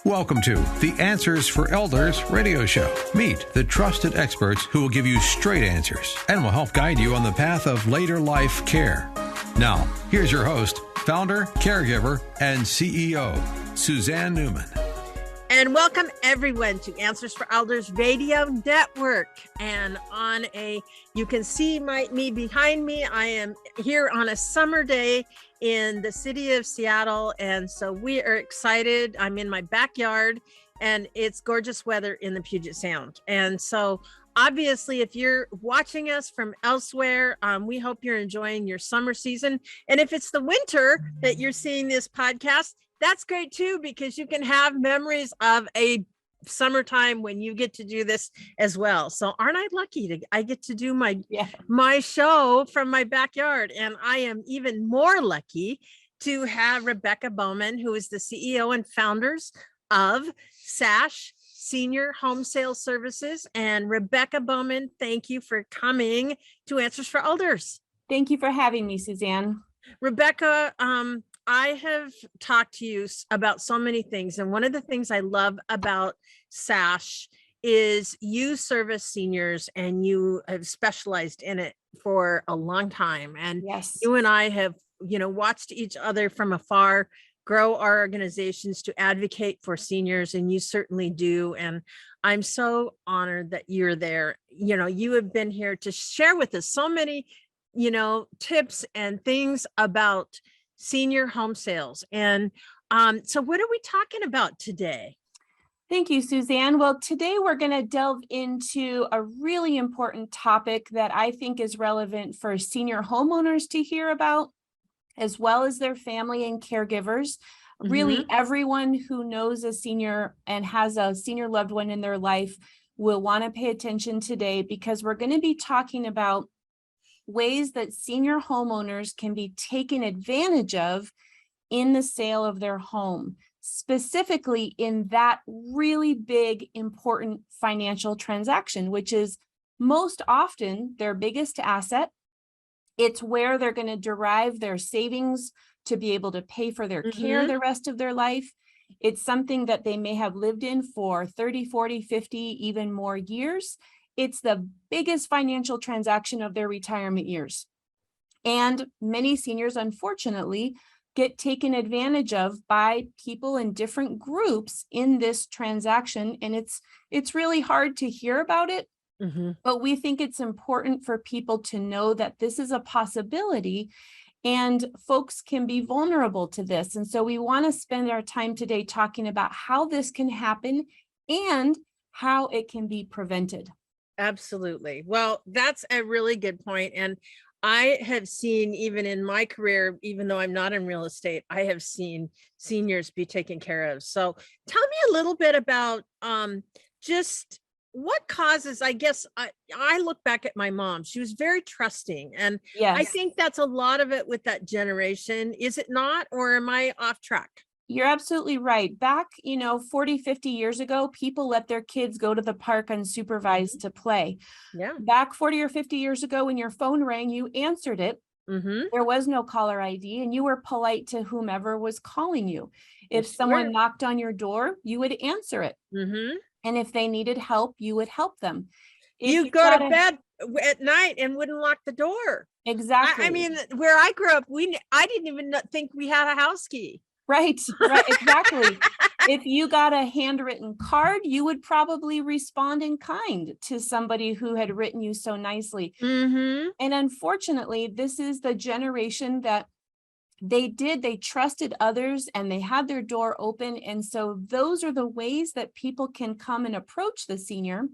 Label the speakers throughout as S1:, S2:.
S1: Welcome to the Answers for Elders radio show. Meet the trusted experts who will give you straight answers and will help guide you on the path of later life care. Now, here's your host, founder, caregiver, and CEO, Suzanne Newman.
S2: And welcome everyone to Answers for Elders Radio Network. And you can see me behind me. I am here on a summer day in the city of Seattle. And so we are excited. I'm in my backyard and it's gorgeous weather in the Puget Sound. And so obviously, if you're watching us from elsewhere, we hope you're enjoying your summer season. And if it's the winter that you're seeing this podcast, that's great too, because you can have memories of a summertime when you get to do this as well. So aren't I lucky I get to do my show from my backyard? And I am even more lucky to have Rebecca Bomann, who is the CEO and founders of SASH Senior Home Sales Services. And Rebecca Bomann, thank you for coming to Answers for Elders.
S3: Thank you for having me, Suzanne.
S2: Rebecca, I have talked to you about so many things. And one of the things I love about SASH is you service seniors and you have specialized in it for a long time. And
S3: yes,
S2: you and I have, watched each other from afar grow our organizations to advocate for seniors. And you certainly do. And I'm so honored that you're there. You have been here to share with us so many, tips and things about senior home sales. And so what are we talking about today?
S3: Thank you, Suzanne. Well, today we're going to delve into a really important topic that I think is relevant for senior homeowners to hear about, as well as their family and caregivers. Mm-hmm. Really, everyone who knows a senior and has a senior loved one in their life will want to pay attention today, because we're going to be talking about ways that senior homeowners can be taken advantage of in the sale of their home, specifically in that really big, important financial transaction, which is most often their biggest asset. It's where they're going to derive their savings to be able to pay for their care the rest of their life. It's something that they may have lived in for 30, 40, 50, even more years. It's the biggest financial transaction of their retirement years. And many seniors, unfortunately, get taken advantage of by people in different groups in this transaction. And it's really hard to hear about it, but we think it's important for people to know that this is a possibility and folks can be vulnerable to this. And so we want to spend our time today talking about how this can happen and how it can be prevented.
S2: Absolutely. Well, that's a really good point. And I have seen, even in my career, even though I'm not in real estate, I have seen seniors be taken care of. So tell me a little bit about just what causes, I guess, I look back at my mom. She was very trusting. And yes, I think that's a lot of it with that generation. Is it not? Or am I off track?
S3: You're absolutely right. Back, 40, 50 years ago, people let their kids go to the park unsupervised to play.
S2: Yeah.
S3: Back 40 or 50 years ago, when your phone rang, you answered it. There was no caller ID and you were polite to whomever was calling you. If someone knocked on your door, you would answer it. And if they needed help, you would help them.
S2: You go to bed at night and wouldn't lock the door.
S3: Exactly.
S2: I mean, where I grew up, I didn't even think we had a house key.
S3: Right, exactly. If you got a handwritten card, you would probably respond in kind to somebody who had written you so nicely. And unfortunately, this is the generation that they trusted others and they had their door open. And so those are the ways that people can come and approach the senior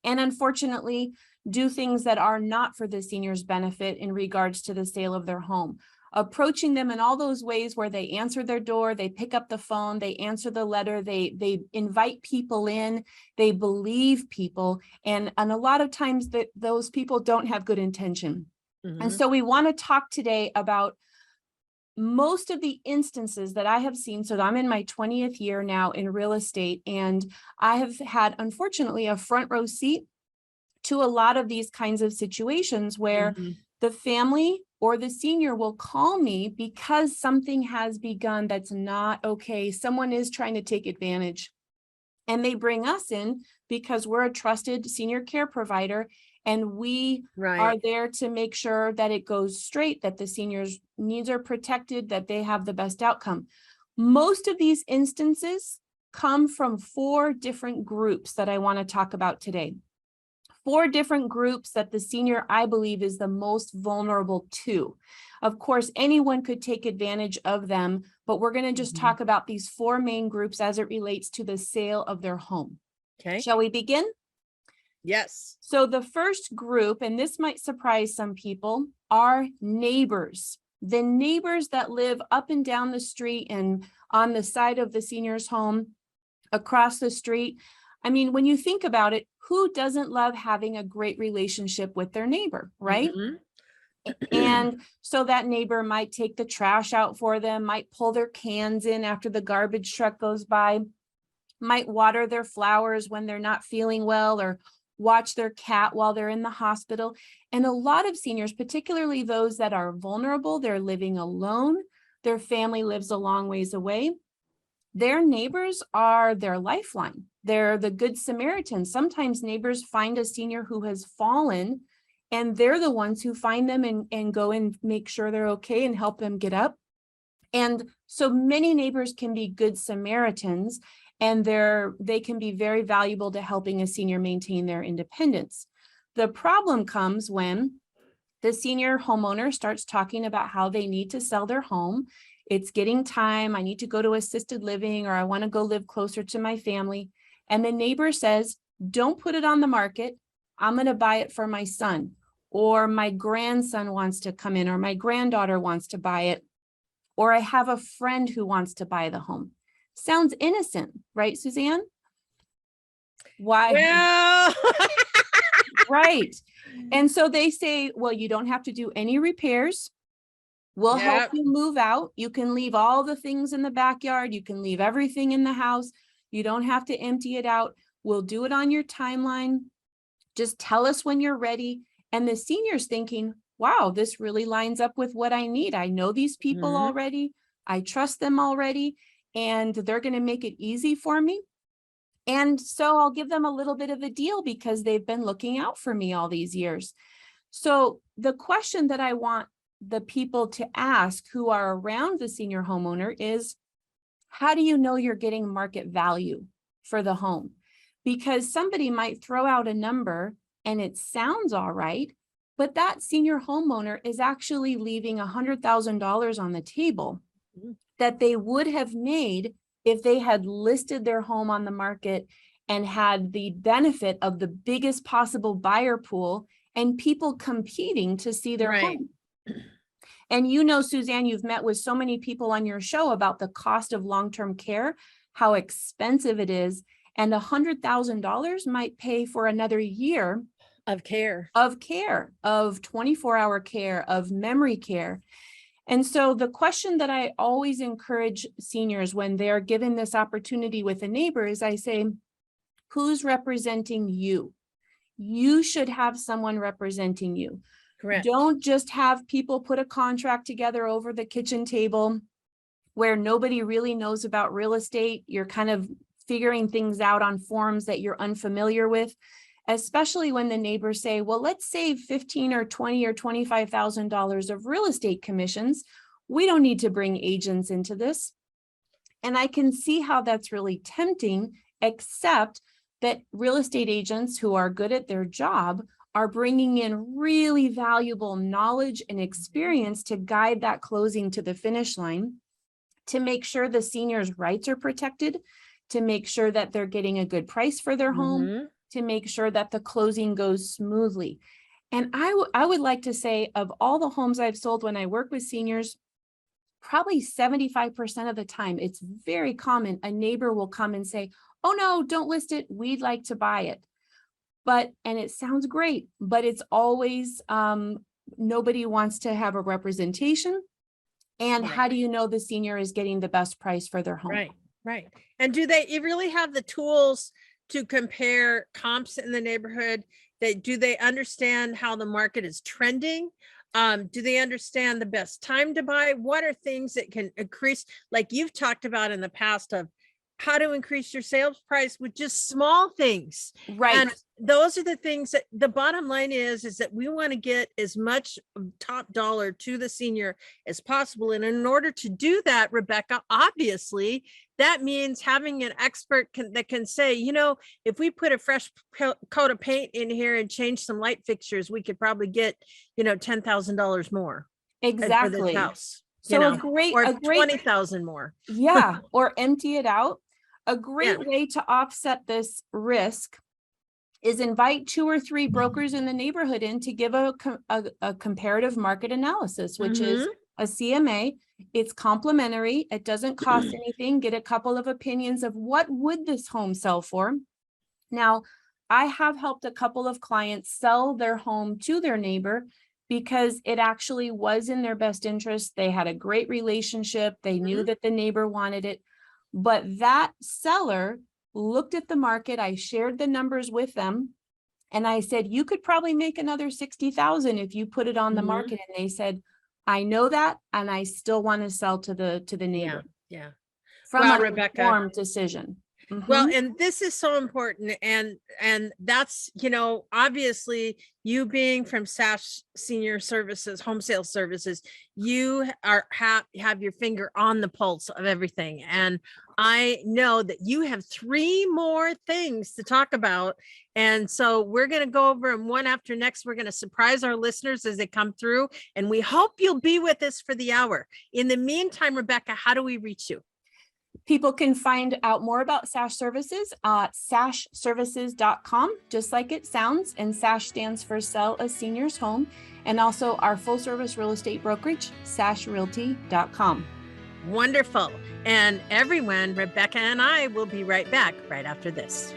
S3: and unfortunately do things that are not for the senior's benefit in regards to the sale of their home. Approaching them in all those ways where they answer their door, they pick up the phone, they answer the letter, they invite people in, they believe people, and a lot of times that those people don't have good intention. And so we want to talk today about most of the instances that I have seen. So I'm in my 20th year now in real estate, and I have had, unfortunately, a front row seat to a lot of these kinds of situations where the family or the senior will call me because something has begun that's not okay. Someone is trying to take advantage, and they bring us in because we're a trusted senior care provider, and we are there to make sure that it goes straight, that the senior's needs are protected, that they have the best outcome. Most of these instances come from 4 different groups that I want to talk about today. 4 different groups that the senior, I believe, is the most vulnerable to. Of course, anyone could take advantage of them, but we're going to just talk about these 4 main groups as it relates to the sale of their home.
S2: Okay.
S3: Shall we begin?
S2: Yes.
S3: So the first group, and this might surprise some people, are neighbors. The neighbors that live up and down the street and on the side of the senior's home, across the street. I mean, when you think about it, who doesn't love having a great relationship with their neighbor, right? And so that neighbor might take the trash out for them, might pull their cans in after the garbage truck goes by, might water their flowers when they're not feeling well, or watch their cat while they're in the hospital. And a lot of seniors, particularly those that are vulnerable, they're living alone, their family lives a long ways away. Their neighbors are their lifeline. They're the good Samaritans. Sometimes neighbors find a senior who has fallen, and they're the ones who find them and go and make sure they're okay and help them get up. And so many neighbors can be good Samaritans, and they can be very valuable to helping a senior maintain their independence. The problem comes when the senior homeowner starts talking about how they need to sell their home. It's getting time. I need to go to assisted living, or I want to go live closer to my family. And the neighbor says, don't put it on the market. I'm going to buy it for my son, or my grandson wants to come in, or my granddaughter wants to buy it, or I have a friend who wants to buy the home. Sounds innocent, right, Suzanne? Why?
S2: Well,
S3: Right. And so they say, well, you don't have to do any repairs. We'll help you move out. You can leave all the things in the backyard. You can leave everything in the house. You don't have to empty it out. We'll do it on your timeline. Just tell us when you're ready. And the senior's thinking, wow, this really lines up with what I need. I know these people already. I trust them already, and they're going to make it easy for me. And so I'll give them a little bit of a deal because they've been looking out for me all these years. So the question that I want the people to ask who are around the senior homeowner is, how do you know you're getting market value for the home? Because somebody might throw out a number and it sounds all right, but that senior homeowner is actually leaving $100,000 on the table that they would have made if they had listed their home on the market and had the benefit of the biggest possible buyer pool and people competing to see their home. And you know, Suzanne, you've met with so many people on your show about the cost of long-term care, how expensive it is, and $100,000 might pay for another year
S2: of care,
S3: of 24-hour care, of memory care. And so the question that I always encourage seniors when they're given this opportunity with a neighbor is, I say, who's representing you? You should have someone representing you.
S2: Correct.
S3: Don't just have people put a contract together over the kitchen table where nobody really knows about real estate. You're kind of figuring things out on forms that you're unfamiliar with, especially when the neighbors say, well, let's save $15,000 or $20,000 or $25,000 of real estate commissions. We don't need to bring agents into this. And I can see how that's really tempting, except that real estate agents who are good at their job are bringing in really valuable knowledge and experience to guide that closing to the finish line, to make sure the senior's rights are protected, to make sure that they're getting a good price for their home, to make sure that the closing goes smoothly. And I would like to say, of all the homes I've sold when I work with seniors, probably 75% of the time, it's very common, a neighbor will come and say, oh no, don't list it, we'd like to buy it. And it sounds great, but it's always, nobody wants to have a representation. And how do you know the senior is getting the best price for their home?
S2: Right. And do they really have the tools to compare comps in the neighborhood? Do they understand how the market is trending? Do they understand the best time to buy? What are things that can increase, like you've talked about in the past, of how to increase your sales price with just small things.
S3: Right.
S2: And those are the things that the bottom line is that we want to get as much top dollar to the senior as possible. And in order to do that, Rebecca, obviously, that means having an expert that can say, you know, if we put a fresh coat of paint in here and change some light fixtures, we could probably get, you know, $10,000 more.
S3: Exactly.
S2: For this house.
S3: So
S2: a great 20,000 more.
S3: Yeah. Or empty it out. A great way to offset this risk is invite 2 or 3 brokers in the neighborhood in to give a comparative market analysis, which is a CMA. It's complimentary. It doesn't cost anything. Get a couple of opinions of what would this home sell for. Now, I have helped a couple of clients sell their home to their neighbor because it actually was in their best interest. They had a great relationship. They knew that the neighbor wanted it. But that seller looked at the market. I shared the numbers with them. And I said, you could probably make another 60,000 if you put it on the market. And they said, I know that. And I still want to sell to the neighbor.
S2: Yeah.
S3: From a informed decision.
S2: Well, and this is so important. And that's, you know, obviously you being from SASH Senior Services, Home Sales Services, you have your finger on the pulse of everything. And I know that you have 3 more things to talk about. And so we're going to go over them one after next. We're going to surprise our listeners as they come through. And we hope you'll be with us for the hour. In the meantime, Rebecca, how do we reach you?
S3: People can find out more about SASH Services at sashservices.com, just like it sounds. And SASH stands for Sell a Senior's Home. And also our full service real estate brokerage, sashrealty.com.
S2: Wonderful. And everyone, Rebecca and I will be right back right after this.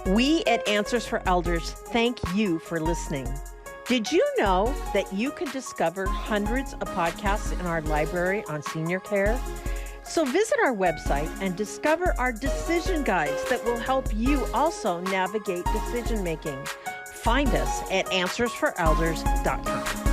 S2: We at Answers for Elders thank you for listening. Did you know that you can discover hundreds of podcasts in our library on senior care? So visit our website and discover our decision guides that will help you also navigate decision making. Find us at answersforelders.com.